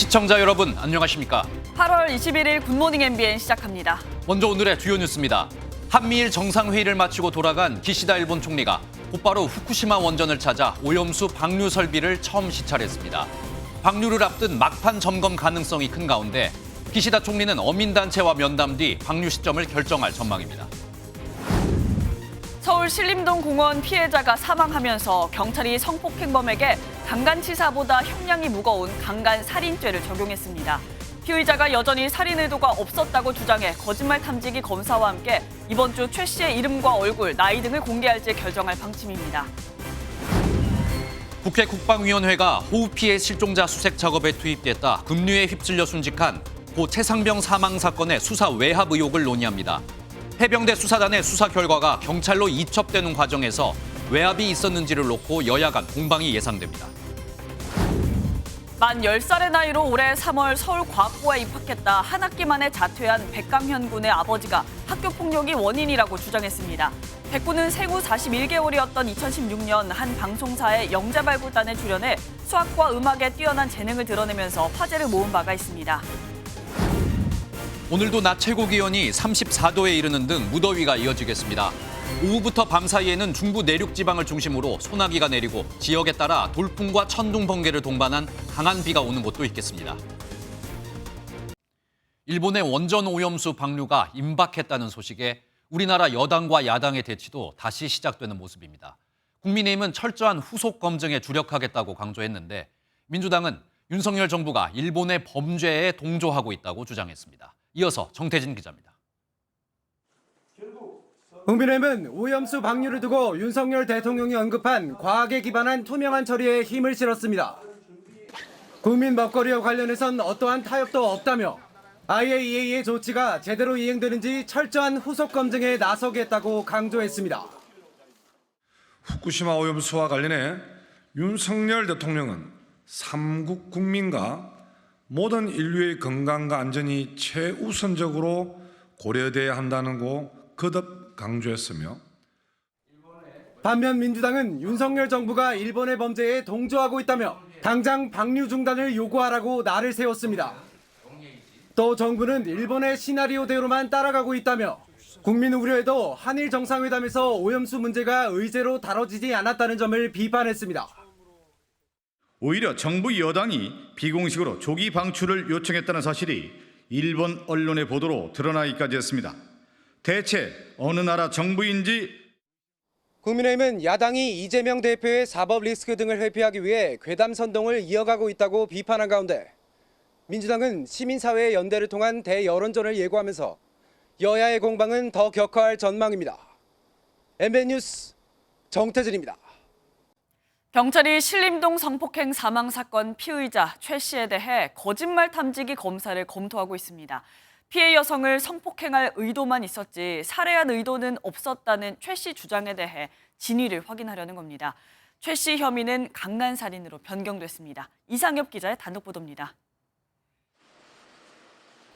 시청자 여러분 안녕하십니까? 8월 21일 굿모닝 MBN 시작합니다. 먼저 오늘의 주요 뉴스입니다. 한미일 정상회의를 마치고 돌아간 기시다 일본 총리가 곧바로 후쿠시마 원전을 찾아 오염수 방류 설비를 처음 시찰했습니다. 방류를 앞둔 막판 점검 가능성이 큰 가운데 기시다 총리는 어민단체와 면담 뒤 방류 시점을 결정할 전망입니다. 서울 신림동 공원 피해자가 사망하면서 경찰이 성폭행범에게 강간치사보다 형량이 무거운 강간살인죄를 적용했습니다. 피의자가 여전히 살인 의도가 없었다고 주장해 거짓말 탐지기 검사와 함께 이번 주 최 씨의 이름과 얼굴, 나이 등을 공개할지 결정할 방침입니다. 국회 국방위원회가 호우 피해 실종자 수색 작업에 투입됐다 급류에 휩쓸려 순직한 고 최상병 사망 사건의 수사 외압 의혹을 논의합니다. 해병대 수사단의 수사 결과가 경찰로 이첩되는 과정에서 외압이 있었는지를 놓고 여야 간 공방이 예상됩니다. 만 10살의 나이로 올해 3월 서울과학고에 입학했다 한 학기 만에 자퇴한 백강현 군의 아버지가 학교 폭력이 원인이라고 주장했습니다. 백 군은 생후 41개월이었던 2016년 한 방송사의 영재발굴단에 출연해 수학과 음악에 뛰어난 재능을 드러내면서 화제를 모은 바가 있습니다. 오늘도 낮 최고 기온이 34도에 이르는 등 무더위가 이어지겠습니다. 오후부터 밤 사이에는 중부 내륙 지방을 중심으로 소나기가 내리고 지역에 따라 돌풍과 천둥 번개를 동반한 강한 비가 오는 곳도 있겠습니다. 일본의 원전 오염수 방류가 임박했다는 소식에 우리나라 여당과 야당의 대치도 다시 시작되는 모습입니다. 국민의힘은 철저한 후속 검증에 주력하겠다고 강조했는데 민주당은 윤석열 정부가 일본의 범죄에 동조하고 있다고 주장했습니다. 이어서 정태진 기자입니다. 국민의힘은 오염수 방류를 두고 윤석열 대통령이 언급한 과학에 기반한 투명한 처리에 힘을 실었습니다. 국민 먹거리와 관련해선 어떠한 타협도 없다며 IAEA의 조치가 제대로 이행되는지 철저한 후속 검증에 나서겠다고 강조했습니다. 후쿠시마 오염수와 관련해 윤석열 대통령은 삼국 국민과 모든 인류의 건강과 안전이 최우선적으로 고려돼야 한다는 거 거듭 강조했으며 반면 민주당은 윤석열 정부가 일본의 범죄에 동조하고 있다며 당장 방류 중단을 요구하라고 날을 세웠습니다. 또 정부는 일본의 시나리오대로만 따라가고 있다며 국민 우려에도 한일 정상회담에서 오염수 문제가 의제로 다뤄지지 않았다는 점을 비판했습니다. 오히려 정부 여당이 비공식으로 조기 방출을 요청했다는 사실이 일본 언론의 보도로 드러나기까지 했습니다. 대체 어느 나라 정부인지. 국민의힘은 야당이 이재명 대표의 사법 리스크 등을 회피하기 위해 괴담 선동을 이어가고 있다고 비판한 가운데 민주당은 시민사회의 연대를 통한 대여론전을 예고하면서 여야의 공방은 더 격화할 전망입니다. MBN 뉴스 정태진입니다. 경찰이 신림동 성폭행 사망 사건 피의자 최 씨에 대해 거짓말 탐지기 검사를 검토하고 있습니다. 피해 여성을 성폭행할 의도만 있었지 살해한 의도는 없었다는 최 씨 주장에 대해 진위를 확인하려는 겁니다. 최 씨 혐의는 강간살인으로 변경됐습니다. 이상엽 기자의 단독 보도입니다.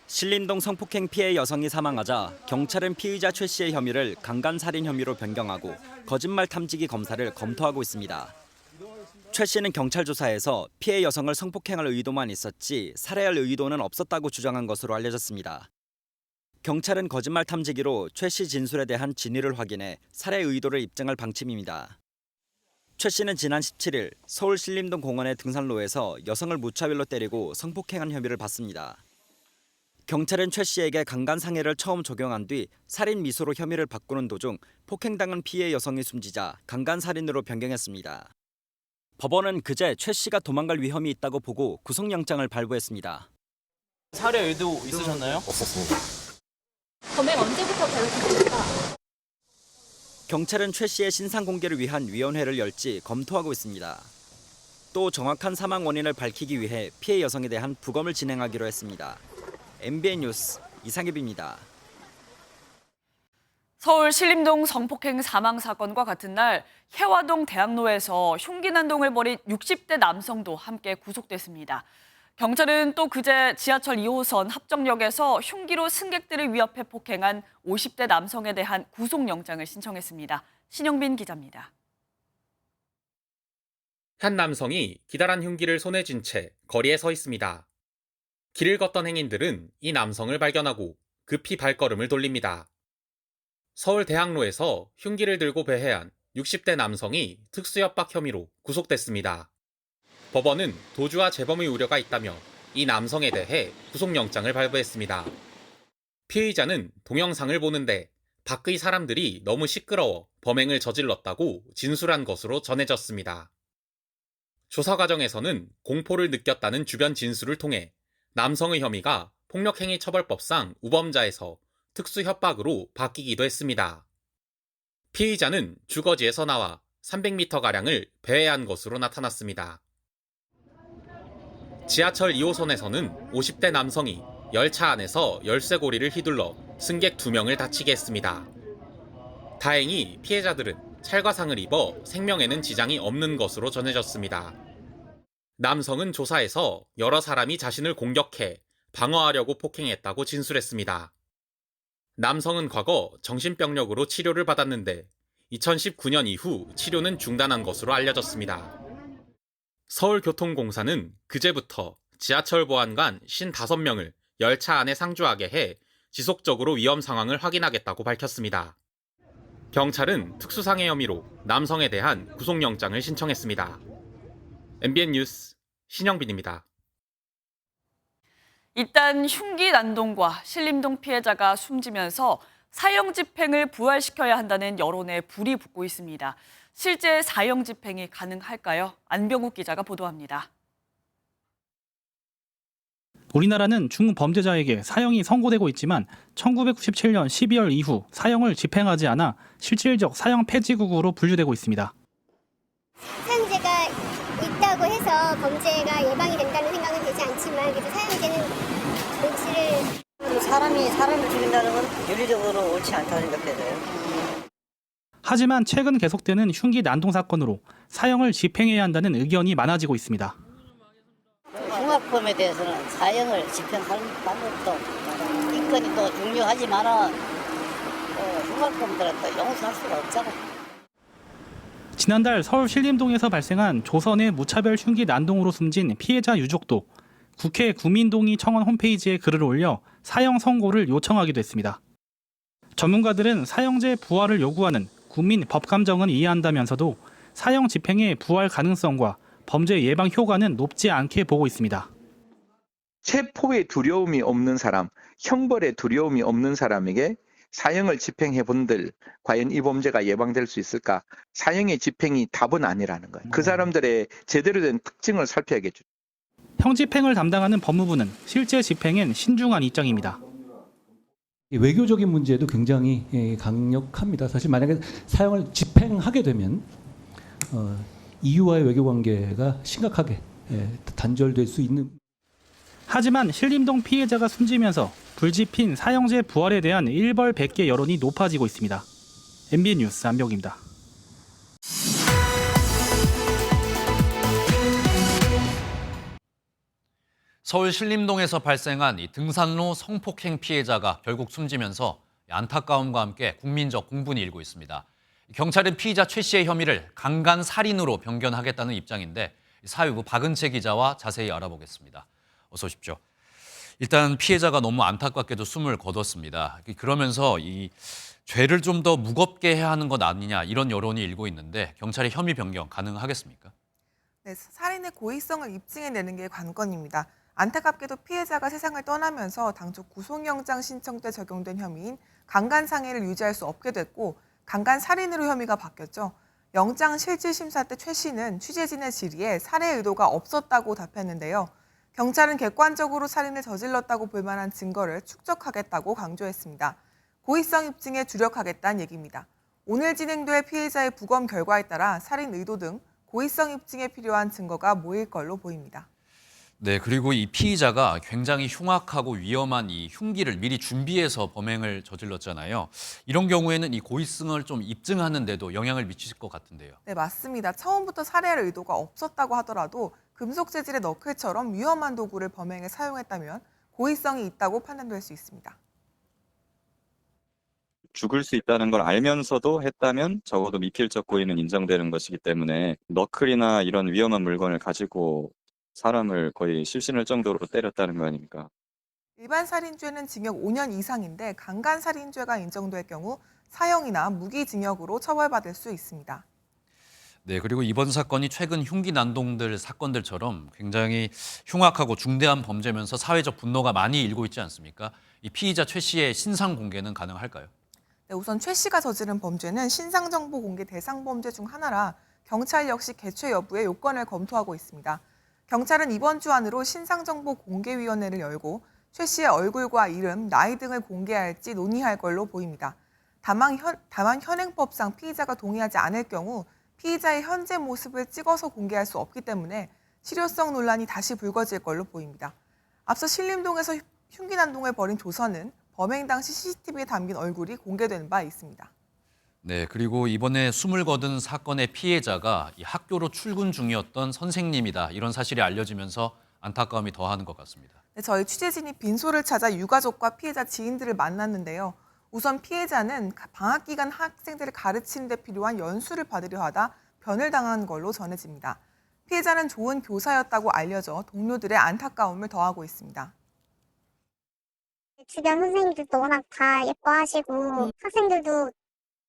신림동 성폭행 피해 여성이 사망하자 경찰은 피의자 최 씨의 혐의를 강간살인 혐의로 변경하고 거짓말 탐지기 검사를 검토하고 있습니다. 최 씨는 경찰 조사에서 피해 여성을 성폭행할 의도만 있었지 살해할 의도는 없었다고 주장한 것으로 알려졌습니다. 경찰은 거짓말 탐지기로 최 씨 진술에 대한 진위를 확인해 살해 의도를 입증할 방침입니다. 최 씨는 지난 17일 서울 신림동 공원의 등산로에서 여성을 무차별로 때리고 성폭행한 혐의를 받습니다. 경찰은 최 씨에게 강간상해를 처음 적용한 뒤 살인 미수로 혐의를 바꾸는 도중 폭행당한 피해 여성이 숨지자 강간살인으로 변경했습니다. 법원은 그제 최 씨가 도망갈 위험이 있다고 보고 구속영장을 발부했습니다. 살해 의도 있으셨나요? 범행 언제부터 계획했습니까? 경찰은 최 씨의 신상 공개를 위한 위원회를 열지 검토하고 있습니다. 또 정확한 사망 원인을 밝히기 위해 피해 여성에 대한 부검을 진행하기로 했습니다. MBN 뉴스 이상엽입니다. 서울 신림동 성폭행 사망 사건과 같은 날 해화동 대학로에서 흉기 난동을 벌인 60대 남성도 함께 구속됐습니다. 경찰은 또 그제 지하철 2호선 합정역에서 흉기로 승객들을 위협해 폭행한 50대 남성에 대한 구속영장을 신청했습니다. 신영빈 기자입니다. 한 남성이 기다란 흉기를 손에 쥔 채 거리에 서 있습니다. 길을 걷던 행인들은 이 남성을 발견하고 급히 발걸음을 돌립니다. 서울 대학로에서 흉기를 들고 배회한 60대 남성이 특수협박 혐의로 구속됐습니다. 법원은 도주와 재범의 우려가 있다며 이 남성에 대해 구속영장을 발부했습니다. 피의자는 동영상을 보는데 밖의 사람들이 너무 시끄러워 범행을 저질렀다고 진술한 것으로 전해졌습니다. 조사 과정에서는 공포를 느꼈다는 주변 진술을 통해 남성의 혐의가 폭력행위처벌법상 우범자에서 특수협박으로 바뀌기도 했습니다. 피의자는 주거지에서 나와 300m가량을 배회한 것으로 나타났습니다. 지하철 2호선에서는 50대 남성이 열차 안에서 열쇠고리를 휘둘러 승객 2명을 다치게 했습니다. 다행히 피해자들은 찰과상을 입어 생명에는 지장이 없는 것으로 전해졌습니다. 남성은 조사에서 여러 사람이 자신을 공격해 방어하려고 폭행했다고 진술했습니다. 남성은 과거 정신병력으로 치료를 받았는데 2019년 이후 치료는 중단한 것으로 알려졌습니다. 서울교통공사는 그제부터 지하철 보안관 55명을 열차 안에 상주하게 해 지속적으로 위험 상황을 확인하겠다고 밝혔습니다. 경찰은 특수상해 혐의로 남성에 대한 구속영장을 신청했습니다. MBN 뉴스 신영빈입니다. 일단 흉기 난동과 신림동 피해자가 숨지면서 사형 집행을 부활시켜야 한다는 여론에 불이 붙고 있습니다. 실제 사형 집행이 가능할까요? 안병욱 기자가 보도합니다. 우리나라는 중범죄자에게 사형이 선고되고 있지만 1997년 12월 이후 사형을 집행하지 않아 실질적 사형 폐지국으로 분류되고 있습니다. 사형제가 있다고 해서 범죄가 예방이 된다는 생각은 되지 않지만 그래도 사형제는 옳지를 사람이 사람을 죽인다는 건 윤리적으로 옳지 않다고 생각돼요. 하지만 최근 계속되는 흉기 난동 사건으로 사형을 집행해야 한다는 의견이 많아지고 있습니다. 흉악범에 대해서는 사형을 집행하는 방법도 인권이 또 중요하지만 흉악범들은 또 용서할 수가 없잖아요. 지난달 서울 신림동에서 발생한 조선의 무차별 흉기 난동으로 숨진 피해자 유족도 국회 구민동의 청원 홈페이지에 글을 올려 사형 선고를 요청하기도 했습니다. 전문가들은 사형제 부활을 요구하는 국민 법감정은 이해한다면서도 사형 집행의 부활 가능성과 범죄 예방 효과는 높지 않게 보고 있습니다. 체포의 두려움이 없는 사람, 형벌의 두려움이 없는 사람에게 사형을 집행해 본들 과연 이 범죄가 예방될 수 있을까? 사형의 집행이 답은 아니라는 거예요. 그 사람들의 제대로 된 특징을 살펴야겠죠. 형 집행을 담당하는 법무부는 실제 집행엔 신중한 입장입니다. 외교적인 문제도 굉장히 강력합니다. 사실 만약에 사형을 집행하게 되면 EU와의 외교 관계가 심각하게 단절될 수 있는. 하지만 신림동 피해자가 숨지면서 불지핀 사형제 부활에 대한 일벌백계 여론이 높아지고 있습니다. MBN 뉴스 안병입니다. 서울 신림동에서 발생한 이 등산로 성폭행 피해자가 결국 숨지면서 안타까움과 함께 국민적 공분이 일고 있습니다. 경찰은 피의자 최 씨의 혐의를 강간 살인으로 변경하겠다는 입장인데 사회부 박은채 기자와 자세히 알아보겠습니다. 어서 오십시오. 일단 피해자가 너무 안타깝게도 숨을 거뒀습니다. 그러면서 이 죄를 좀 더 무겁게 해야 하는 것 아니냐 이런 여론이 일고 있는데 경찰의 혐의 변경 가능하겠습니까? 네, 살인의 고의성을 입증해내는 게 관건입니다. 안타깝게도 피해자가 세상을 떠나면서 당초 구속영장 신청 때 적용된 혐의인 강간상해를 유지할 수 없게 됐고 강간살인으로 혐의가 바뀌었죠. 영장 실질심사 때 최 씨는 취재진의 질의에 살해 의도가 없었다고 답했는데요. 경찰은 객관적으로 살인을 저질렀다고 볼 만한 증거를 축적하겠다고 강조했습니다. 고의성 입증에 주력하겠다는 얘기입니다. 오늘 진행될 피해자의 부검 결과에 따라 살인 의도 등 고의성 입증에 필요한 증거가 모일 걸로 보입니다. 네, 그리고 이 피의자가 굉장히 흉악하고 위험한 이 흉기를 미리 준비해서 범행을 저질렀잖아요. 이런 경우에는 이 고의성을 좀 입증하는 데도 영향을 미칠 것 같은데요. 네, 맞습니다. 처음부터 살해할 의도가 없었다고 하더라도 금속 재질의 너클처럼 위험한 도구를 범행에 사용했다면 고의성이 있다고 판단될 수 있습니다. 죽을 수 있다는 걸 알면서도 했다면 적어도 미필적 고의는 인정되는 것이기 때문에 너클이나 이런 위험한 물건을 가지고 사람을 거의 실신할 정도로 때렸다는 거 아닙니까? 일반 살인죄는 징역 5년 이상인데 강간 살인죄가 인정될 경우 사형이나 무기징역으로 처벌받을 수 있습니다. 네, 그리고 이번 사건이 최근 흉기 난동들 사건들처럼 굉장히 흉악하고 중대한 범죄면서 사회적 분노가 많이 일고 있지 않습니까? 이 피의자 최 씨의 신상 공개는 가능할까요? 네, 우선 최 씨가 저지른 범죄는 신상정보 공개 대상 범죄 중 하나라 경찰 역시 개최 여부의 요건을 검토하고 있습니다. 경찰은 이번 주 안으로 신상정보 공개위원회를 열고 최 씨의 얼굴과 이름, 나이 등을 공개할지 논의할 걸로 보입니다. 다만 현행법상 피의자가 동의하지 않을 경우 피의자의 현재 모습을 찍어서 공개할 수 없기 때문에 실효성 논란이 다시 불거질 걸로 보입니다. 앞서 신림동에서 흉기 난동을 벌인 조선은 범행 당시 CCTV에 담긴 얼굴이 공개된 바 있습니다. 네, 그리고 이번에 숨을 거둔 사건의 피해자가 이 학교로 출근 중이었던 선생님이다. 이런 사실이 알려지면서 안타까움이 더하는 것 같습니다. 네, 저희 취재진이 빈소를 찾아 유가족과 피해자 지인들을 만났는데요. 우선 피해자는 방학 기간 학생들을 가르치는 데 필요한 연수를 받으려 하다 변을 당한 걸로 전해집니다. 피해자는 좋은 교사였다고 알려져 동료들의 안타까움을 더하고 있습니다. 주변 선생님들도 워낙 다 예뻐하시고 학생들도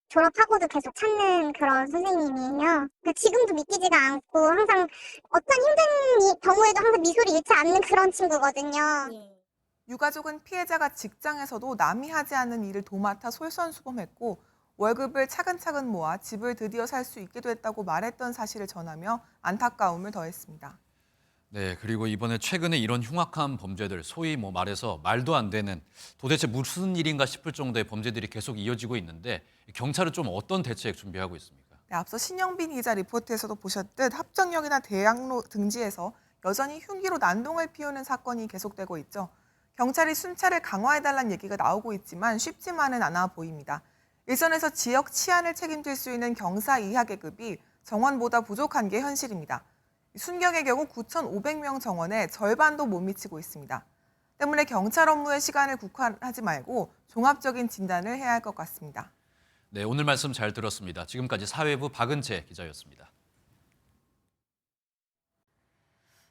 졸업하고도 계속 찾는 그런 선생님이에요. 지금도 믿기지가 않고 항상 어떤 힘든 경우에도 항상 미소를 잃지 않는 그런 친구거든요. 유가족은 피해자가 직장에서도 남이 하지 않는 일을 도맡아 솔선수범했고 월급을 차근차근 모아 집을 드디어 살 수 있게 됐다고 말했던 사실을 전하며 안타까움을 더했습니다. 네, 그리고 이번에 최근에 이런 흉악한 범죄들, 소위 말해서 말도 안 되는 도대체 무슨 일인가 싶을 정도의 범죄들이 계속 이어지고 있는데 경찰은 좀 어떤 대책 준비하고 있습니까? 네, 앞서 신영빈 기자 리포트에서도 보셨듯 합정역이나 대학로 등지에서 여전히 흉기로 난동을 피우는 사건이 계속되고 있죠. 경찰이 순찰을 강화해달라는 얘기가 나오고 있지만 쉽지만은 않아 보입니다. 일선에서 지역 치안을 책임질 수 있는 경사 이하 계급이 정원보다 부족한 게 현실입니다. 순경의 경우 9,500명 정원에 절반도 못 미치고 있습니다. 때문에 경찰 업무에 시간을 국한하지 말고 종합적인 진단을 해야 할 것 같습니다. 네, 오늘 말씀 잘 들었습니다. 지금까지 사회부 박은채 기자였습니다.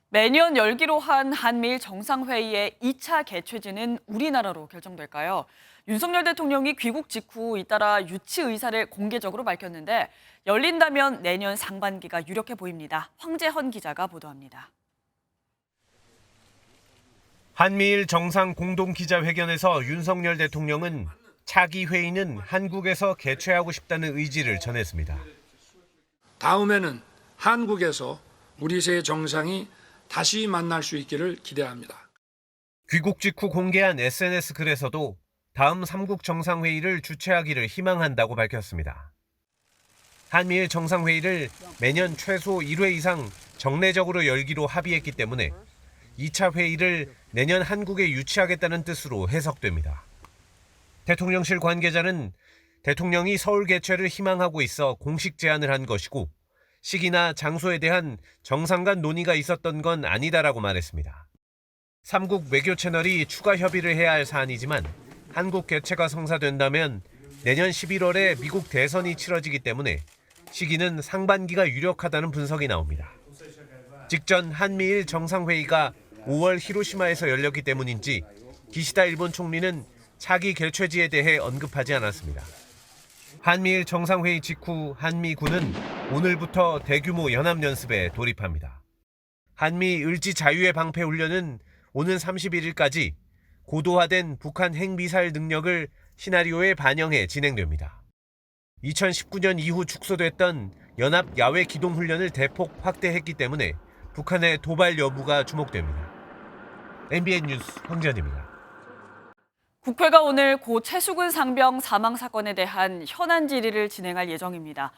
매년 열기로 한 한미일 정상회의의 2차 개최지는 우리나라로 결정될까요? 윤석열 대통령이 귀국 직후 잇따라 유치 의사를 공개적으로 밝혔는데 열린다면 내년 상반기가 유력해 보입니다. 황재헌 기자가 보도합니다. 한미일 정상 공동 기자회견에서 윤석열 대통령은 차기 회의는 한국에서 개최하고 싶다는 의지를 전했습니다. 다음에는 한국에서 우리 세 정상이 다시 만날 수 있기를 기대합니다. 귀국 직후 공개한 SNS 글에서도 다음 3국 정상회의를 주최하기를 희망한다고 밝혔습니다. 한미일 정상회의를 매년 최소 1회 이상 정례적으로 열기로 합의했기 때문에 2차 회의를 내년 한국에 유치하겠다는 뜻으로 해석됩니다. 대통령실 관계자는 대통령이 서울 개최를 희망하고 있어 공식 제안을 한 것이고 시기나 장소에 대한 정상 간 논의가 있었던 건 아니다라고 말했습니다. 3국 외교 채널이 추가 협의를 해야 할 사안이지만 한국 개최가 성사된다면 내년 11월에 미국 대선이 치러지기 때문에 시기는 상반기가 유력하다는 분석이 나옵니다. 직전 한미일 정상회의가 5월 히로시마에서 열렸기 때문인지 기시다 일본 총리는 차기 개최지에 대해 언급하지 않았습니다. 한미일 정상회의 직후 한미군은 오늘부터 대규모 연합연습에 돌입합니다. 한미 을지 자유의 방패 훈련은 오는 31일까지 고도화된 북한 핵미사일 능력을 시나리오에 반영해 진행됩니다. 2019년 이후 축소됐던 연합 야외 기동 훈련을 대폭 확대했기 때문에 북한의 도발 여부가 주목됩니다. MBN 뉴스 황재현입니다. 국회가 오늘 고 최수근 상병 사망 사건에 대한 현안 질의를 진행할 예정입니다.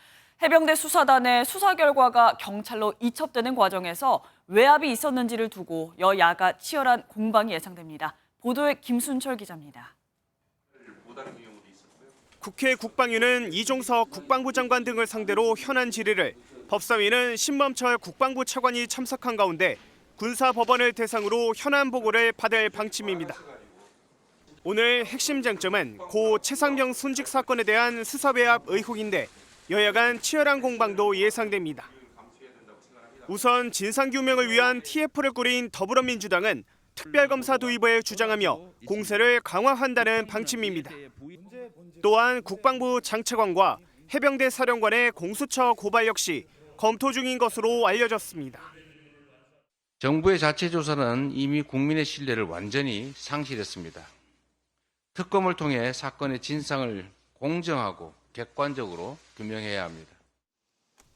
해병대 수사단의 수사 결과가 경찰로 이첩되는 과정에서 외압이 있었는지를 두고 여야가 치열한 공방이 예상됩니다. 보도에 김순철 기자입니다. 국회 국방위는 이종석 국방부 장관 등을 상대로 현안 질의를, 법사위는 신범철 국방부 차관이 참석한 가운데 군사법원을 대상으로 현안 보고를 받을 방침입니다. 오늘 핵심 쟁점은 고 최상병 순직 사건에 대한 수사 외압 의혹인데 여야 간 치열한 공방도 예상됩니다. 우선 진상규명을 위한 TF를 꾸린 더불어민주당은 특별검사 도입을 주장하며 공세를 강화한다는 방침입니다. 또한 국방부 장차관과 해병대 사령관의 공수처 고발 역시 검토 중인 것으로 알려졌습니다. 정부의 자체 조사는 이미 국민의 신뢰를 완전히 상실했습니다. 특검을 통해 사건의 진상을 공정하고 객관적으로 규명해야 합니다.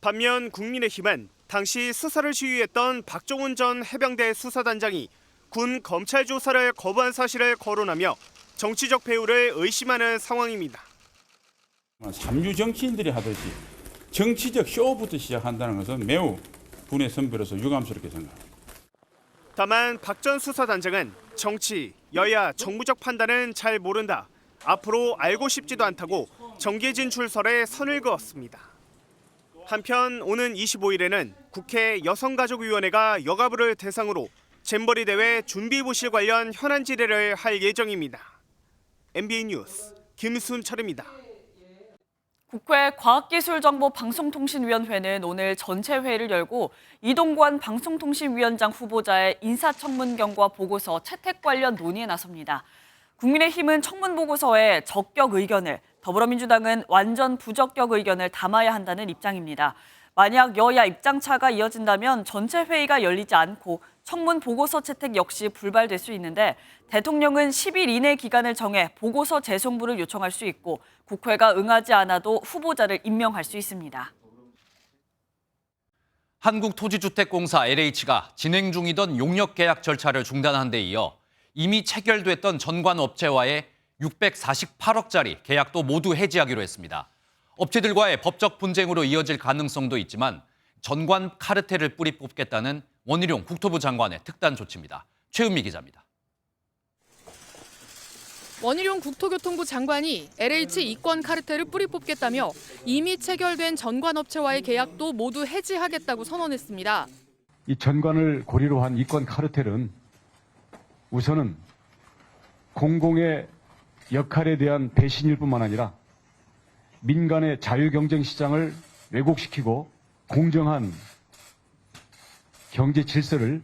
반면 국민의힘은 당시 수사를 지휘했던 박종훈 전 해병대 수사단장이 군 검찰 조사를 거부한 사실을 거론하며 정치적 배후를 의심하는 상황입니다. 삼류 정치인들이 하듯이 정치적 쇼부터 시작한다는 것은 매우 군의 선배로서 유감스럽게 생각합니다. 다만 박 전 수사단장은 정치, 여야, 정무적 판단은 잘 모른다. 앞으로 알고 싶지도 않다고 정계진 출설에 선을 그었습니다. 한편 오는 25일에는 국회 여성가족위원회가 여가부를 대상으로 잼버리 대회 준비부실 관련 현안 질의를 할 예정입니다. MBN 뉴스 김순철입니다. 국회 과학기술정보방송통신위원회는 오늘 전체 회의를 열고 이동관 방송통신위원장 후보자의 인사청문경과 보고서 채택 관련 논의에 나섭니다. 국민의힘은 청문 보고서에 적격 의견을, 더불어민주당은 완전 부적격 의견을 담아야 한다는 입장입니다. 만약 여야 입장차가 이어진다면 전체 회의가 열리지 않고 청문 보고서 채택 역시 불발될 수 있는데 대통령은 10일 이내 기간을 정해 보고서 재송부를 요청할 수 있고 국회가 응하지 않아도 후보자를 임명할 수 있습니다. 한국토지주택공사 LH가 진행 중이던 용역 계약 절차를 중단한 데 이어 이미 체결됐던 전관업체와의 648억짜리 계약도 모두 해지하기로 했습니다. 업체들과의 법적 분쟁으로 이어질 가능성도 있지만 전관 카르텔을 뿌리 뽑겠다는 원희룡 국토부 장관의 특단 조치입니다. 최은미 기자입니다. 원희룡 국토교통부 장관이 LH 이권 카르텔을 뿌리 뽑겠다며 이미 체결된 전관업체와의 계약도 모두 해지하겠다고 선언했습니다. 이 전관을 고리로 한 이권 카르텔은 우선은 공공의 역할에 대한 배신일 뿐만 아니라 민간의 자유경쟁 시장을 왜곡시키고 공정한 경제 질서를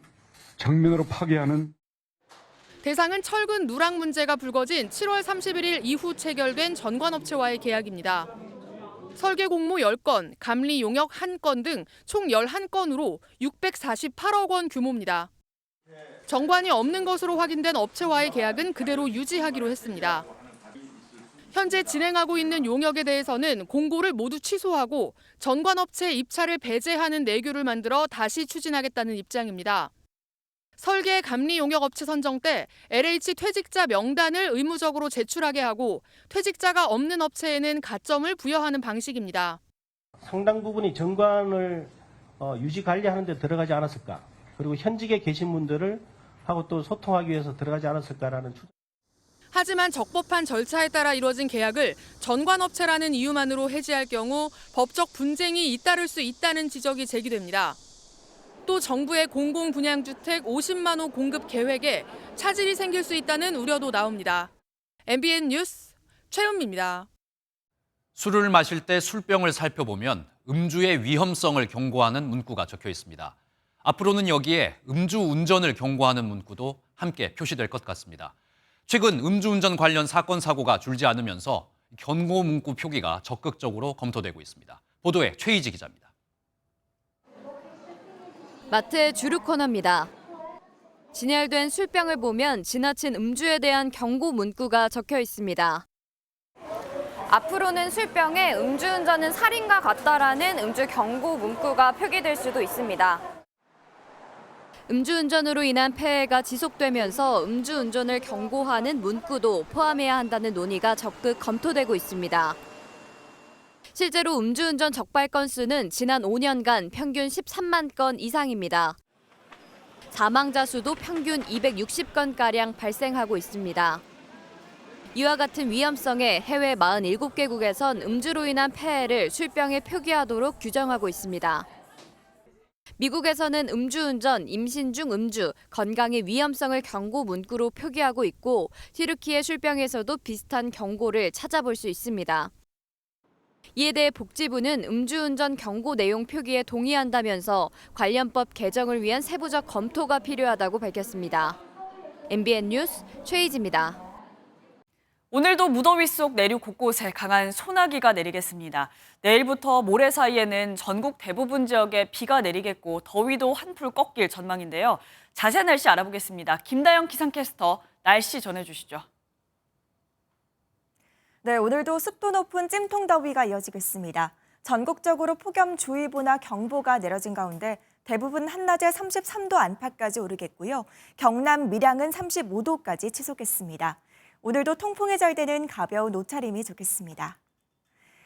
정면으로 파괴하는 대상은 철근 누락 문제가 불거진 7월 31일 이후 체결된 전관업체와의 계약입니다. 설계 공모 10건, 감리 용역 1건 등 총 11건으로 648억 원 규모입니다. 정관이 없는 것으로 확인된 업체와의 계약은 그대로 유지하기로 했습니다. 현재 진행하고 있는 용역에 대해서는 공고를 모두 취소하고 전관업체 입찰을 배제하는 내규를 만들어 다시 추진하겠다는 입장입니다. 설계 감리 용역업체 선정 때 LH 퇴직자 명단을 의무적으로 제출하게 하고 퇴직자가 없는 업체에는 가점을 부여하는 방식입니다. 상당 부분이 전관을 유지 관리하는 데 들어가지 않았을까? 그리고 현직에 계신 분들을 하고 또 소통하기 위해서 들어가지 않았을까라는 추정. 하지만 적법한 절차에 따라 이뤄진 계약을 전관업체라는 이유만으로 해지할 경우 법적 분쟁이 잇따를 수 있다는 지적이 제기됩니다. 또 정부의 공공분양주택 50만 호 공급 계획에 차질이 생길 수 있다는 우려도 나옵니다. MBN 뉴스 최은미입니다. 술을 마실 때 술병을 살펴보면 음주의 위험성을 경고하는 문구가 적혀 있습니다. 앞으로는 여기에 음주운전을 경고하는 문구도 함께 표시될 것 같습니다. 최근 음주운전 관련 사건 사고가 줄지 않으면서 경고 문구 표기가 적극적으로 검토되고 있습니다. 보도에 최희지 기자입니다. 마트의 주류 코너입니다. 진열된 술병을 보면 지나친 음주에 대한 경고 문구가 적혀 있습니다. 앞으로는 술병에 음주운전은 살인과 같다라는 음주 경고 문구가 표기될 수도 있습니다. 음주운전으로 인한 폐해가 지속되면서 음주운전을 경고하는 문구도 포함해야 한다는 논의가 적극 검토되고 있습니다. 실제로 음주운전 적발 건수는 지난 5년간 평균 13만 건 이상입니다. 사망자 수도 평균 260건가량 발생하고 있습니다. 이와 같은 위험성에 해외 47개국에선 음주로 인한 폐해를 술병에 표기하도록 규정하고 있습니다. 미국에서는 음주운전, 임신 중 음주, 건강의 위험성을 경고 문구로 표기하고 있고 튀르키예 술병에서도 비슷한 경고를 찾아볼 수 있습니다. 이에 대해 복지부는 음주운전 경고 내용 표기에 동의한다면서 관련법 개정을 위한 세부적 검토가 필요하다고 밝혔습니다. MBN 뉴스 최희지입니다. 오늘도 무더위 속 내륙 곳곳에 강한 소나기가 내리겠습니다. 내일부터 모레 사이에는 전국 대부분 지역에 비가 내리겠고 더위도 한풀 꺾일 전망인데요. 자세한 날씨 알아보겠습니다. 김다영 기상캐스터 날씨 전해주시죠. 네, 오늘도 습도 높은 찜통 더위가 이어지겠습니다. 전국적으로 폭염주의보나 경보가 내려진 가운데 대부분 한낮에 33도 안팎까지 오르겠고요. 경남 밀양은 35도까지 치솟겠습니다. 오늘도 통풍이 잘 되는 가벼운 옷차림이 좋겠습니다.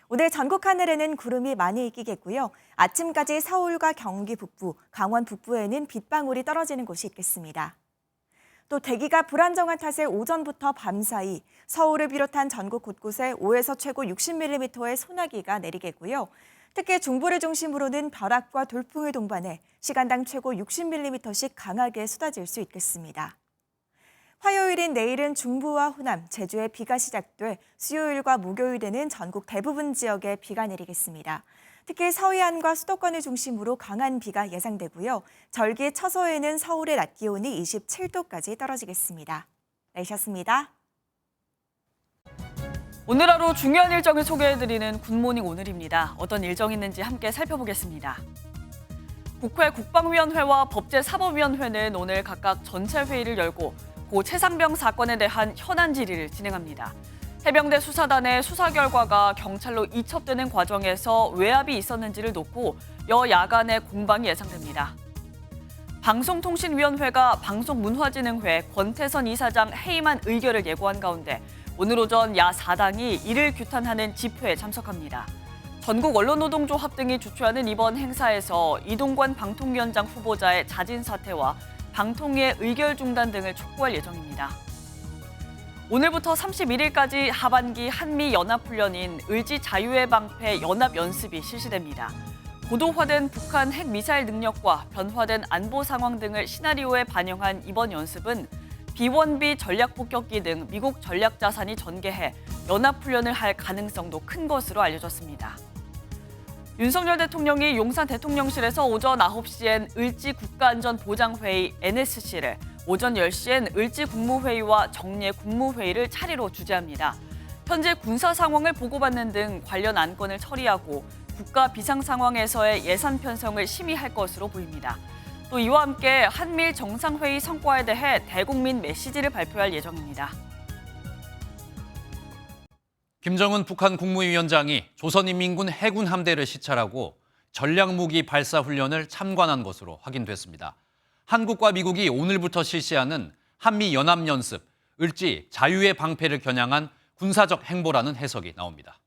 오늘 전국 하늘에는 구름이 많이 끼겠고요. 아침까지 서울과 경기 북부, 강원 북부에는 빗방울이 떨어지는 곳이 있겠습니다. 또 대기가 불안정한 탓에 오전부터 밤사이 서울을 비롯한 전국 곳곳에 5에서 최고 60mm의 소나기가 내리겠고요. 특히 중부를 중심으로는 벼락과 돌풍을 동반해 시간당 최고 60mm씩 강하게 쏟아질 수 있겠습니다. 화요일인 내일은 중부와 호남, 제주에 비가 시작돼 수요일과 목요일에는 전국 대부분 지역에 비가 내리겠습니다. 특히 서해안과 수도권을 중심으로 강한 비가 예상되고요. 절기 처서에는 서울의 낮 기온이 27도까지 떨어지겠습니다. 날씨였습니다. 오늘 하루 중요한 일정을 소개해드리는 굿모닝 오늘입니다. 어떤 일정이 있는지 함께 살펴보겠습니다. 국회 국방위원회와 법제사법위원회는 오늘 각각 전체 회의를 열고 고 최상병 사건에 대한 현안 질의를 진행합니다. 해병대 수사단의 수사 결과가 경찰로 이첩되는 과정에서 외압이 있었는지를 놓고 여야 간의 공방이 예상됩니다. 방송통신위원회가 방송문화진흥회 권태선 이사장 해임안 의결을 예고한 가운데 오늘 오전 야 4당이 이를 규탄하는 집회에 참석합니다. 전국 언론노동조합 등이 주최하는 이번 행사에서 이동관 방통위원장 후보자의 자진 사퇴와 방통위의 의결 중단 등을 촉구할 예정입니다. 오늘부터 31일까지 하반기 한미연합훈련인 의지 자유의 방패 연합연습이 실시됩니다. 고도화된 북한 핵미사일 능력과 변화된 안보 상황 등을 시나리오에 반영한 이번 연습은 B-1B 전략폭격기 등 미국 전략자산이 전개해 연합훈련을 할 가능성도 큰 것으로 알려졌습니다. 윤석열 대통령이 용산 대통령실에서 오전 9시엔 을지 국가안전보장회의 NSC를, 오전 10시엔 을지 국무회의와 정례 국무회의를 차례로 주재합니다. 현재 군사 상황을 보고받는 등 관련 안건을 처리하고 국가 비상 상황에서의 예산 편성을 심의할 것으로 보입니다. 또 이와 함께 한미일 정상회의 성과에 대해 대국민 메시지를 발표할 예정입니다. 김정은 북한 국무위원장이 조선인민군 해군 함대를 시찰하고 전략무기 발사 훈련을 참관한 것으로 확인됐습니다. 한국과 미국이 오늘부터 실시하는 한미연합연습, 을지 자유의 방패를 겨냥한 군사적 행보라는 해석이 나옵니다.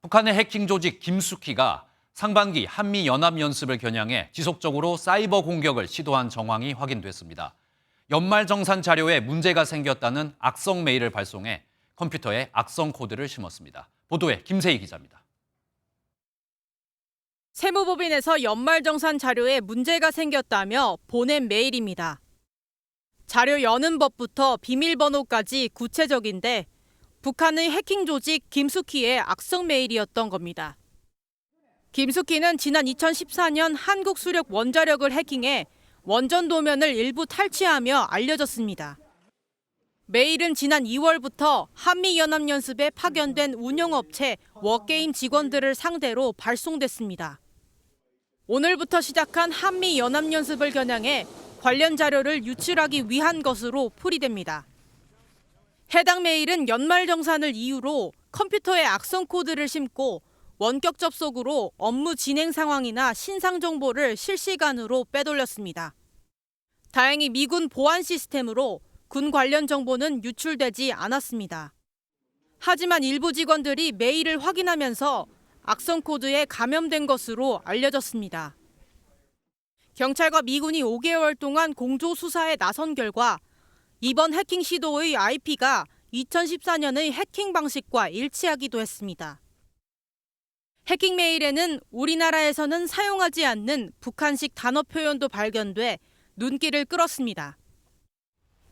북한의 해킹 조직 김숙희가 상반기 한미연합연습을 겨냥해 지속적으로 사이버 공격을 시도한 정황이 확인됐습니다. 연말정산 자료에 문제가 생겼다는 악성 메일을 발송해 컴퓨터에 악성 코드를 심었습니다. 보도에 김세희 기자입니다. 세무법인에서 연말정산 자료에 문제가 생겼다며 보낸 메일입니다. 자료 여는 법부터 비밀번호까지 구체적인데 북한의 해킹 조직 김숙희의 악성 메일이었던 겁니다. 김숙희는 지난 2014년 한국 수력 원자력을 해킹해 원전 도면을 일부 탈취하며 알려졌습니다. 메일은 지난 2월부터 한미연합연습에 파견된 운영업체 워게임 직원들을 상대로 발송됐습니다. 오늘부터 시작한 한미연합연습을 겨냥해 관련 자료를 유출하기 위한 것으로 풀이됩니다. 해당 메일은 연말정산을 이유로 컴퓨터에 악성 코드를 심고 원격 접속으로 업무 진행 상황이나 신상 정보를 실시간으로 빼돌렸습니다. 다행히 미군 보안 시스템으로 군 관련 정보는 유출되지 않았습니다. 하지만 일부 직원들이 메일을 확인하면서 악성 코드에 감염된 것으로 알려졌습니다. 경찰과 미군이 5개월 동안 공조 수사에 나선 결과 이번 해킹 시도의 IP가 2014년의 해킹 방식과 일치하기도 했습니다. 해킹 메일에는 우리나라에서는 사용하지 않는 북한식 단어 표현도 발견돼 눈길을 끌었습니다.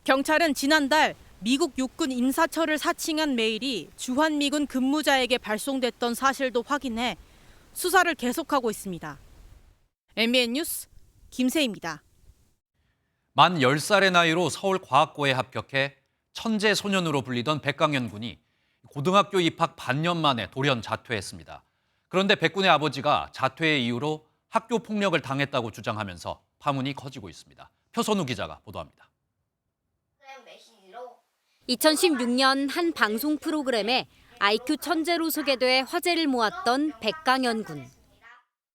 경찰은 지난달 미국 육군 인사처를 사칭한 메일이 주한미군 근무자에게 발송됐던 사실도 확인해 수사를 계속하고 있습니다. MBN 뉴스 김세희입니다. 만 10살의 나이로 서울과학고에 합격해 천재 소년으로 불리던 백강현 군이 고등학교 입학 반년 만에 돌연 자퇴했습니다. 그런데 백 군의 아버지가 자퇴의 이유로 학교 폭력을 당했다고 주장하면서 파문이 커지고 있습니다. 표선우 기자가 보도합니다. 2016년 한 방송 프로그램에 IQ 천재로 소개돼 화제를 모았던 백강현 군.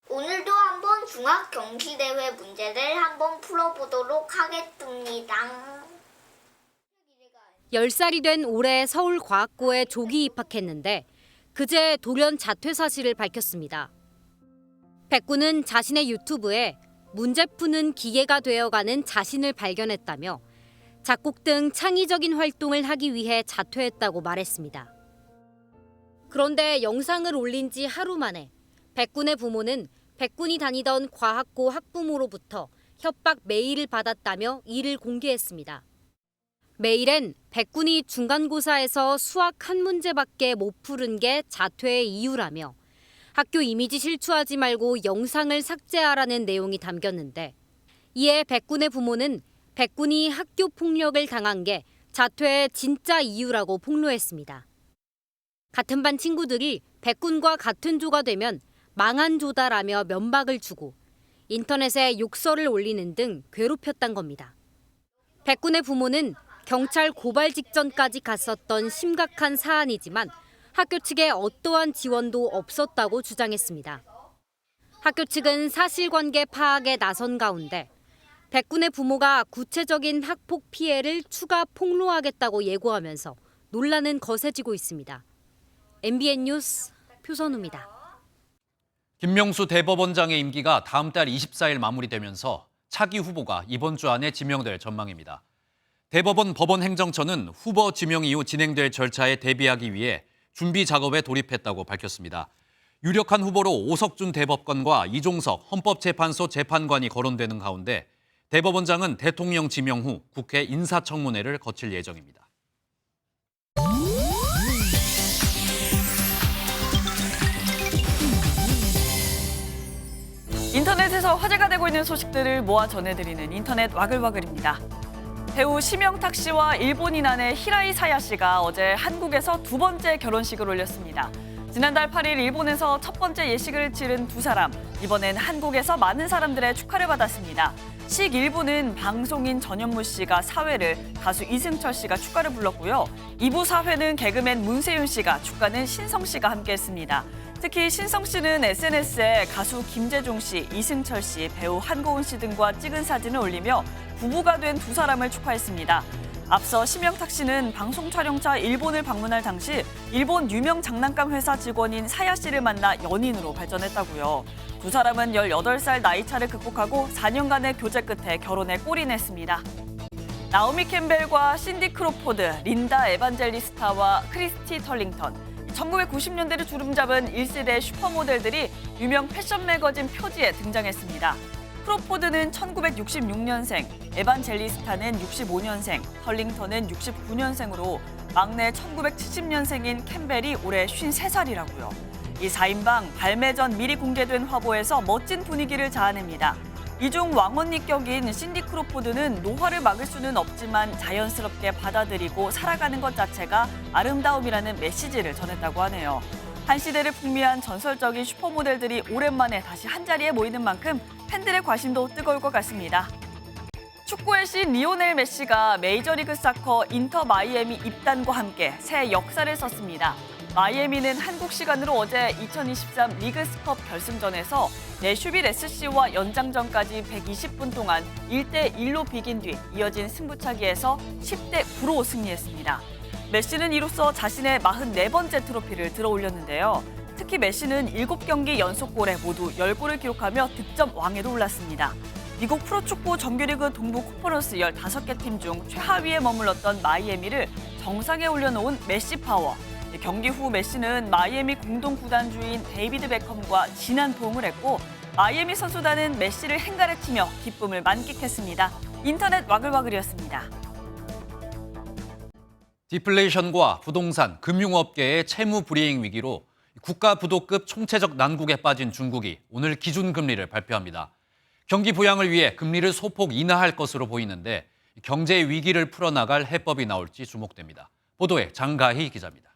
오늘도 한번 중학 경시대회 문제를 한번 풀어보도록 하겠습니다. 10살이 된 올해 서울과학고에 조기 입학했는데 그제 돌연 자퇴 사실을 밝혔습니다. 백 군은 자신의 유튜브에 문제 푸는 기계가 되어가는 자신을 발견했다며 작곡 등 창의적인 활동을 하기 위해 자퇴했다고 말했습니다. 그런데 영상을 올린 지 하루 만에 백 군의 부모는 백 군이 다니던 과학고 학부모로부터 협박 메일을 받았다며 이를 공개했습니다. 메일엔 백 군이 중간고사에서 수학 한 문제밖에 못 푸른 게 자퇴의 이유라며 학교 이미지 실추하지 말고 영상을 삭제하라는 내용이 담겼는데 이에 백 군의 부모는 백 군이 학교 폭력을 당한 게 자퇴의 진짜 이유라고 폭로했습니다. 같은 반 친구들이 백 군과 같은 조가 되면 망한 조다라며 면박을 주고 인터넷에 욕설을 올리는 등 괴롭혔단 겁니다. 백 군의 부모는 경찰 고발 직전까지 갔었던 심각한 사안이지만 학교 측에 어떠한 지원도 없었다고 주장했습니다. 학교 측은 사실관계 파악에 나선 가운데 백 군의 부모가 구체적인 학폭 피해를 추가 폭로하겠다고 예고하면서 논란은 거세지고 있습니다. MBN 뉴스 표선우입니다. 김명수 대법원장의 임기가 다음 달 24일 마무리되면서 차기 후보가 이번 주 안에 지명될 전망입니다. 대법원 법원행정처는 후보 지명 이후 진행될 절차에 대비하기 위해 준비 작업에 돌입했다고 밝혔습니다. 유력한 후보로 오석준 대법관과 이종석 헌법재판소 재판관이 거론되는 가운데 대법원장은 대통령 지명 후 국회 인사청문회를 거칠 예정입니다. 인터넷에서 화제가 되고 있는 소식들을 모아 전해드리는 인터넷 와글와글입니다. 배우 심영탁 씨와 일본인 아내 히라이 사야 씨가 어제 한국에서 두 번째 결혼식을 올렸습니다. 지난달 8일 일본에서 첫 번째 예식을 치른 두 사람, 이번엔 한국에서 많은 사람들의 축하를 받았습니다. 식 1부는 방송인 전현무 씨가 사회를, 가수 이승철 씨가 축가를 불렀고요. 2부 사회는 개그맨 문세윤 씨가, 축가는 신성 씨가 함께했습니다. 특히 신성 씨는 SNS에 가수 김재종 씨, 이승철 씨, 배우 한고은 씨 등과 찍은 사진을 올리며 부부가 된 두 사람을 축하했습니다. 앞서 심영탁 씨는 방송 촬영차 일본을 방문할 당시 일본 유명 장난감 회사 직원인 사야 씨를 만나 연인으로 발전했다고요. 두 사람은 18살 나이차를 극복하고 4년간의 교제 끝에 결혼에 골인했습니다. 나오미 캠벨과 신디 크로포드, 린다 에반젤리스타와 크리스티 털링턴, 1990년대를 주름잡은 1세대 슈퍼모델들이 유명 패션 매거진 표지에 등장했습니다. 크로포드는 1966년생, 에반젤리스타는 65년생, 털링턴은 69년생으로 막내 1970년생인 캠벨이 올해 53살이라고요. 이 4인방 발매 전 미리 공개된 화보에서 멋진 분위기를 자아냅니다. 이 중 왕언니 격인 신디 크로포드는 노화를 막을 수는 없지만 자연스럽게 받아들이고 살아가는 것 자체가 아름다움이라는 메시지를 전했다고 하네요. 한 시대를 풍미한 전설적인 슈퍼모델들이 오랜만에 다시 한자리에 모이는 만큼 팬들의 관심도 뜨거울 것 같습니다. 축구의 신 리오넬 메시가 메이저리그 사커 인터 마이애미 입단과 함께 새 역사를 썼습니다. 마이애미는 한국 시간으로 어제 2023 리그스컵 결승전에서 내슈빌 SC와 연장전까지 120분 동안 1대1로 비긴 뒤 이어진 승부차기에서 10대9로 승리했습니다. 메시는 이로써 자신의 44번째 트로피를 들어올렸는데요. 특히 메시는 7경기 연속골에 모두 10골을 기록하며 득점 왕에도 올랐습니다. 미국 프로축구 정규리그 동부 컨퍼런스 15개 팀 중 최하위에 머물렀던 마이애미를 정상에 올려놓은 메시 파워. 경기 후 메시는 마이애미 공동 구단주인 데이비드 베컴과 진한 포옹을 했고 마이애미 선수단은 메시를 행가르치며 기쁨을 만끽했습니다. 인터넷 와글와글이었습니다. 디플레이션과 부동산, 금융업계의 채무 불이행 위기로 국가부도급 총체적 난국에 빠진 중국이 오늘 기준금리를 발표합니다. 경기 부양을 위해 금리를 소폭 인하할 것으로 보이는데 경제 위기를 풀어나갈 해법이 나올지 주목됩니다. 보도에 장가희 기자입니다.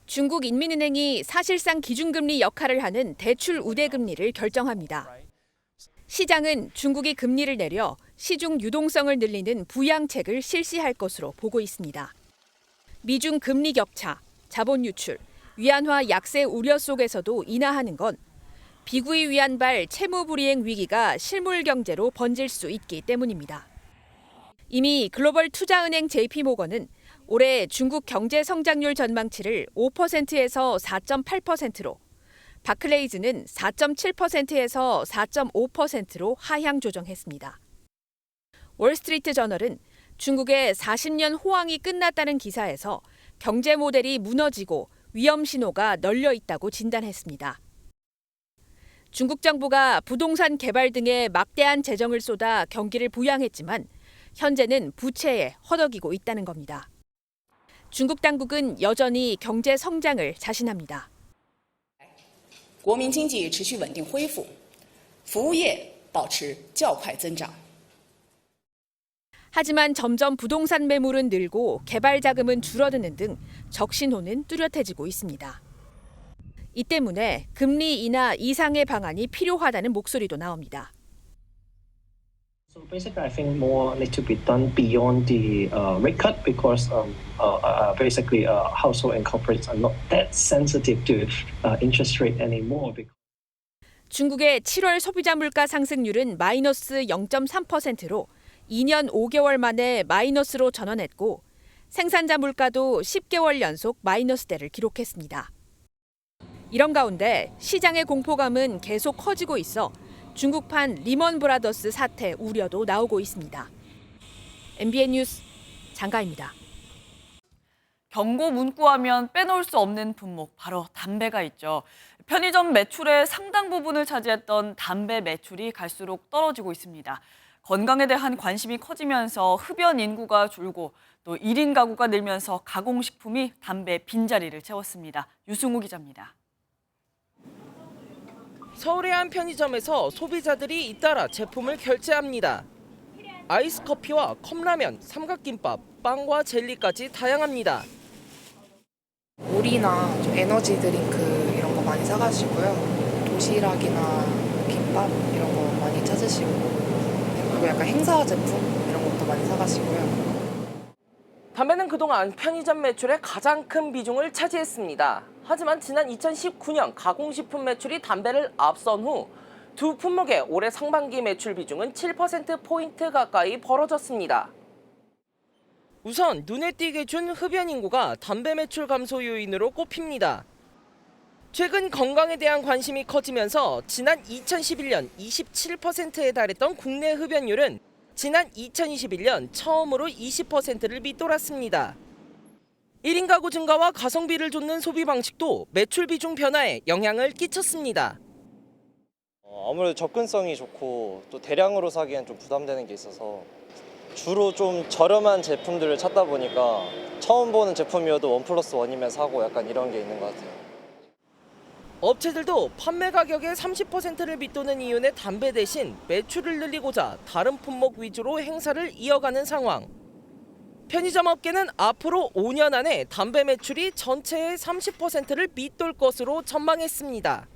중국 인민은행이 사실상 기준금리 역할을 하는 대출 우대금리를 결정합니다. 시장은 중국이 금리를 내려 시중 유동성을 늘리는 부양책을 실시할 것으로 보고 있습니다. 미중 금리 격차, 자본 유출, 위안화 약세 우려 속에서도 인하하는 건 비구이 위안발 채무 불이행 위기가 실물 경제로 번질 수 있기 때문입니다. 이미 글로벌 투자은행 JP모건은 올해 중국 경제 성장률 전망치를 5%에서 4.8%로, 바클레이즈는 4.7%에서 4.5%로 하향 조정했습니다. 월스트리트 저널은 중국의 40년 호황이 끝났다는 기사에서 경제 모델이 무너지고 위험 신호가 널려 있다고 진단했습니다. 중국 정부가 부동산 개발 등에 막대한 재정을 쏟아 경기를 부양했지만 현재는 부채에 허덕이고 있다는 겁니다. 중국 당국은 여전히 경제 성장을 자신합니다. 国民经济持续稳定恢复，服务业保持较快增长。 하지만 점점 부동산 매물은 늘고 개발 자금은 줄어드는 등 적신호는 뚜렷해지고 있습니다. 이 때문에 금리 인하 이상의 방안이 필요하다는 목소리도 나옵니다. So basically, I think more need to be done beyond the rate cut because basically household and corporates are not that sensitive to interest rate anymore. 중국의 7월 소비자 물가 상승률은 마이너스 0.3%로 2년 5개월 만에 마이너스로 전환했고 생산자 물가도 10개월 연속 마이너스대를 기록했습니다. 이런 가운데 시장의 공포감은 계속 커지고 있어 중국판 리먼 브라더스 사태 우려도 나오고 있습니다. MBN 뉴스 장가입니다. 경고 문구하면 빼놓을 수 없는 품목, 바로 담배가 있죠. 편의점 매출의 상당 부분을 차지했던 담배 매출이 갈수록 떨어지고 있습니다. 건강에 대한 관심이 커지면서 흡연 인구가 줄고 또 1인 가구가 늘면서 가공식품이 담배 빈자리를 채웠습니다. 유승우 기자입니다. 서울의 한 편의점에서 소비자들이 잇따라 제품을 결제합니다. 아이스 커피와 컵라면, 삼각김밥, 빵과 젤리까지 다양합니다. 물이나 좀 에너지 드링크 이런 거 많이 사가시고요. 도시락이나 김밥 이런 거 많이 찾으시고, 그리고 약간 행사 제품 이런 것도 많이 사가시고요. 담배는 그동안 편의점 매출의 가장 큰 비중을 차지했습니다. 하지만 지난 2019년 가공식품 매출이 담배를 앞선 후 두 품목의 올해 상반기 매출 비중은 7%포인트 가까이 벌어졌습니다. 우선 눈에 띄게 준 흡연 인구가 담배 매출 감소 요인으로 꼽힙니다. 최근 건강에 대한 관심이 커지면서 지난 2011년 27%에 달했던 국내 흡연율은 지난 2021년 처음으로 20%를 밑돌았습니다. 1인 가구 증가와 가성비를 좇는 소비 방식도 매출 비중 변화에 영향을 끼쳤습니다. 아무래도 접근성이 좋고 또 대량으로 사기엔 좀 부담되는 게 있어서 주로 좀 저렴한 제품들을 찾다 보니까 처음 보는 제품이어도 1+1이면 사고 약간 이런 게 있는 것 같아요. 업체들도 판매 가격의 30%를 밑도는 이윤의 담배 대신 매출을 늘리고자 다른 품목 위주로 행사를 이어가는 상황. 편의점 업계는 앞으로 5년 안에 담배 매출이 전체의 30%를 밑돌 것으로 전망했습니다.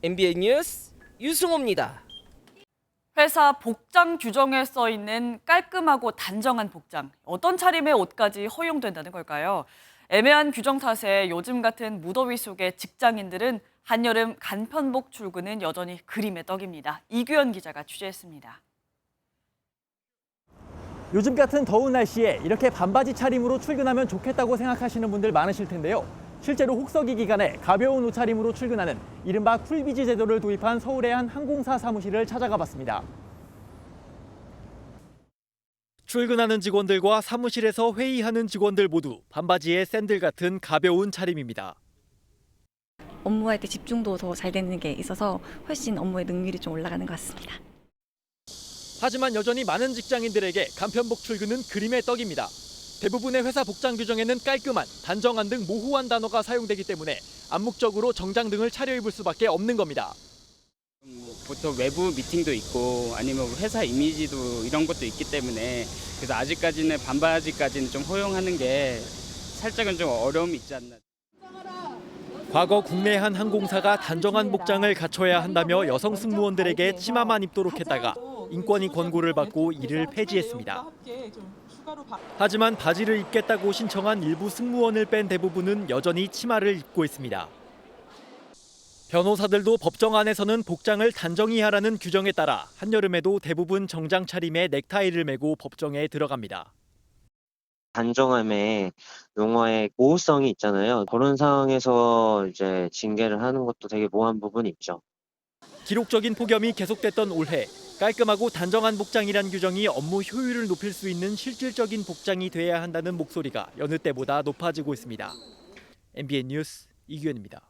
MBN 뉴스 유승호입니다. 회사 복장 규정에 써 있는 깔끔하고 단정한 복장, 어떤 차림의 옷까지 허용된다는 걸까요? 애매한 규정 탓에 요즘 같은 무더위 속에 직장인들은 한여름 간편복 출근은 여전히 그림의 떡입니다. 이규현 기자가 취재했습니다. 요즘 같은 더운 날씨에 이렇게 반바지 차림으로 출근하면 좋겠다고 생각하시는 분들 많으실 텐데요. 실제로 혹서기 기간에 가벼운 옷차림으로 출근하는 이른바 쿨비지 제도를 도입한 서울의 한 항공사 사무실을 찾아가 봤습니다. 출근하는 직원들과 사무실에서 회의하는 직원들 모두 반바지에 샌들 같은 가벼운 차림입니다. 업무할 때 집중도 더 잘 되는 게 있어서 훨씬 업무의 능률이 좀 올라가는 것 같습니다. 하지만 여전히 많은 직장인들에게 간편복 출근은 그림의 떡입니다. 대부분의 회사 복장 규정에는 깔끔한, 단정한 등 모호한 단어가 사용되기 때문에 암묵적으로 정장 등을 차려입을 수밖에 없는 겁니다. 보통 외부 미팅도 있고 아니면 회사 이미지도 이런 것도 있기 때문에 그래서 아직까지는 반바지까지는 좀 허용하는 게 살짝은 좀 어려움이 있지 않나. 과거 국내 한 항공사가 단정한 복장을 갖춰야 한다며 여성 승무원들에게 치마만 입도록 했다가 인권위 권고를 받고 이를 폐지했습니다. 하지만 바지를 입겠다고 신청한 일부 승무원을 뺀 대부분은 여전히 치마를 입고 있습니다. 변호사들도 법정 안에서는 복장을 단정히 하라는 규정에 따라 한여름에도 대부분 정장 차림에 넥타이를 메고 법정에 들어갑니다. 단정함의 용어의 모호성이 있잖아요. 그런 상황에서 이제 징계를 하는 것도 되게 모호한 부분이 있죠. 기록적인 폭염이 계속됐던 올해 깔끔하고 단정한 복장이란 규정이 업무 효율을 높일 수 있는 실질적인 복장이 돼야 한다는 목소리가 여느 때보다 높아지고 있습니다. MBN 뉴스 이규현입니다.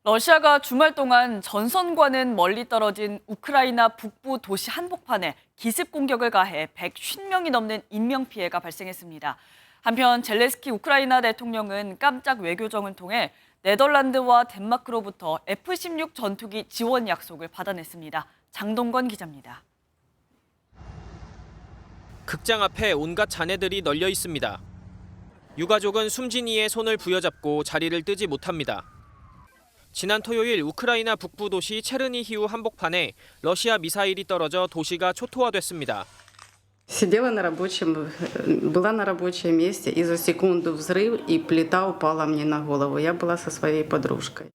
러시아가 주말 동안 전선과는 멀리 떨어진 우크라이나 북부 도시 한복판에 기습 공격을 가해 150명이 넘는 인명피해가 발생했습니다. 한편 젤렌스키 우크라이나 대통령은 깜짝 외교정을 통해 네덜란드와 덴마크로부터 F-16 전투기 지원 약속을 받아냈습니다. 장동건 기자입니다. 극장 앞에 온갖 잔해들이 널려 있습니다. 유가족은 숨진 이의 손을 부여잡고 자리를 뜨지 못합니다. 지난 토요일 우크라이나 북부 도시 체르니히우 한복판에 러시아 미사일이 떨어져 도시가 초토화됐습니다. Сидела на рабочем, была на рабочем месте, и за секунду взрыв, и плита упала мне на голову. Я была со своей подружкой.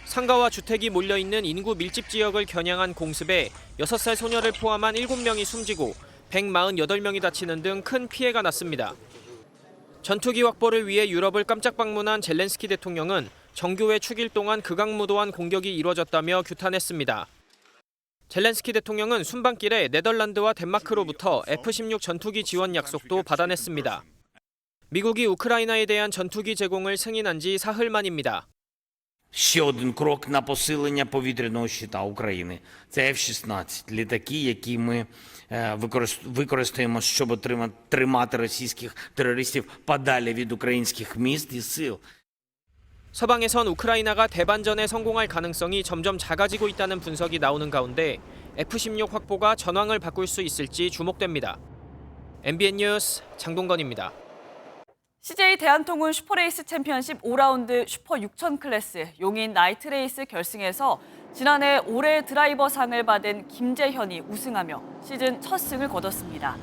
상가와 주택이 몰려있는 인구 밀집 지역을 겨냥한 공습에 6살 소녀를 포함한 7명이 숨지고 148명이 다치는 등 큰 피해가 났습니다. 전투기 확보를 위해 유럽을 깜짝 방문한 젤렌스키 대통령은 정교회 축일 동안 극악무도한 공격이 이루어졌다며 규탄했습니다. 젤렌스키 대통령은 순방길에 네덜란드와 덴마크로부터 F-16 전투기 지원 약속도 받아냈습니다. 미국이 우크라이나에 대한 전투기 제공을 승인한 지 사흘 만입니다. Ще один крок на посилення повітряного щита України. Це F-16, літаки, які ми використаємо, щоб тримати російських терористів подалі від українських міст і сил. 서방에선 우크라이나가 대반전에 성공할 가능성이 점점 작아지고 있다는 분석이 나오는 가운데 F-16 확보가 전황을 바꿀 수 있을지 주목됩니다. MBN 뉴스 장동건입니다. CJ 대한통운 슈퍼레이스 챔피언십 5라운드 슈퍼 6000 클래스 용인 나이트레이스 결승에서 지난해 올해 드라이버상을 받은 김재현이 우승하며 시즌 첫 승을 거뒀습니다.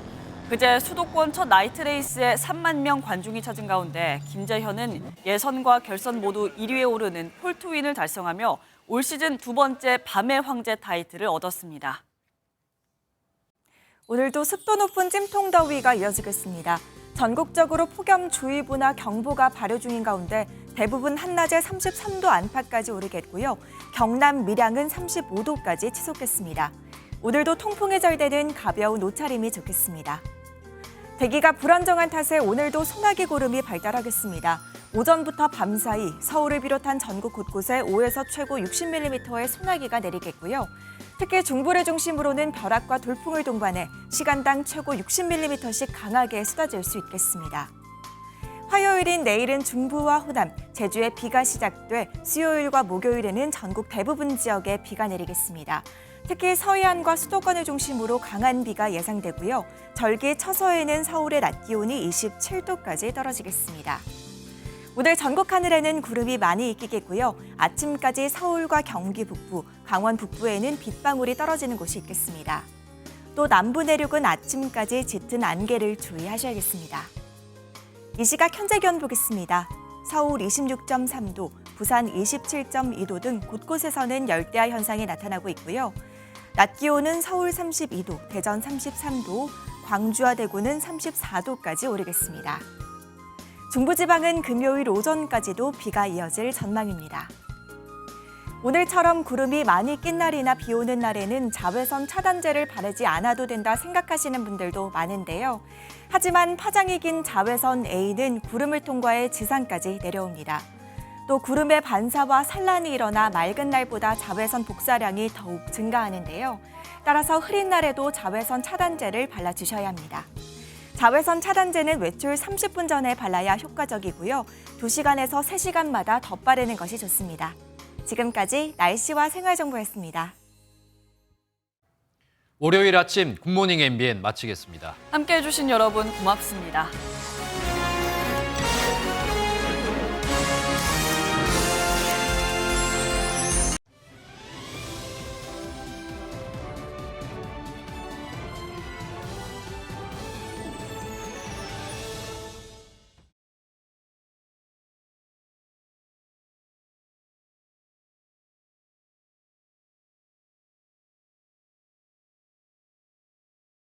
그제 수도권 첫 나이트레이스에 3만 명 관중이 찾은 가운데 김재현은 예선과 결선 모두 1위에 오르는 폴투윈을 달성하며 올 시즌 두 번째 밤의 황제 타이틀을 얻었습니다. 오늘도 습도 높은 찜통더위가 이어지겠습니다. 전국적으로 폭염주의보나 경보가 발효 중인 가운데 대부분 한낮에 33도 안팎까지 오르겠고요. 경남 밀양은 35도까지 치솟겠습니다. 오늘도 통풍에 절되는 가벼운 옷차림이 좋겠습니다. 대기가 불안정한 탓에 오늘도 소나기 구름이 발달하겠습니다. 오전부터 밤사이 서울을 비롯한 전국 곳곳에 5에서 최고 60mm의 소나기가 내리겠고요. 특히 중부를 중심으로는 벼락과 돌풍을 동반해 시간당 최고 60mm씩 강하게 쏟아질 수 있겠습니다. 화요일인 내일은 중부와 호남, 제주에 비가 시작돼 수요일과 목요일에는 전국 대부분 지역에 비가 내리겠습니다. 특히 서해안과 수도권을 중심으로 강한 비가 예상되고요. 절기 처서에는 서울의 낮 기온이 27도까지 떨어지겠습니다. 오늘 전국 하늘에는 구름이 많이 끼겠고요. 아침까지 서울과 경기 북부, 강원 북부에는 빗방울이 떨어지는 곳이 있겠습니다. 또 남부 내륙은 아침까지 짙은 안개를 주의하셔야겠습니다. 이 시각 현재 기온 보겠습니다. 서울 26.3도, 부산 27.2도 등 곳곳에서는 열대야 현상이 나타나고 있고요. 낮 기온은 서울 32도, 대전 33도, 광주와 대구는 34도까지 오르겠습니다. 중부지방은 금요일 오전까지도 비가 이어질 전망입니다. 오늘처럼 구름이 많이 낀 날이나 비 오는 날에는 자외선 차단제를 바르지 않아도 된다 생각하시는 분들도 많은데요. 하지만 파장이 긴 자외선 A는 구름을 통과해 지상까지 내려옵니다. 또 구름의 반사와 산란이 일어나 맑은 날보다 자외선 복사량이 더욱 증가하는데요. 따라서 흐린 날에도 자외선 차단제를 발라주셔야 합니다. 자외선 차단제는 외출 30분 전에 발라야 효과적이고요. 2시간에서 3시간마다 덧바르는 것이 좋습니다. 지금까지 날씨와 생활정보였습니다. 월요일 아침 굿모닝 MBN 마치겠습니다. 함께해 주신 여러분 고맙습니다.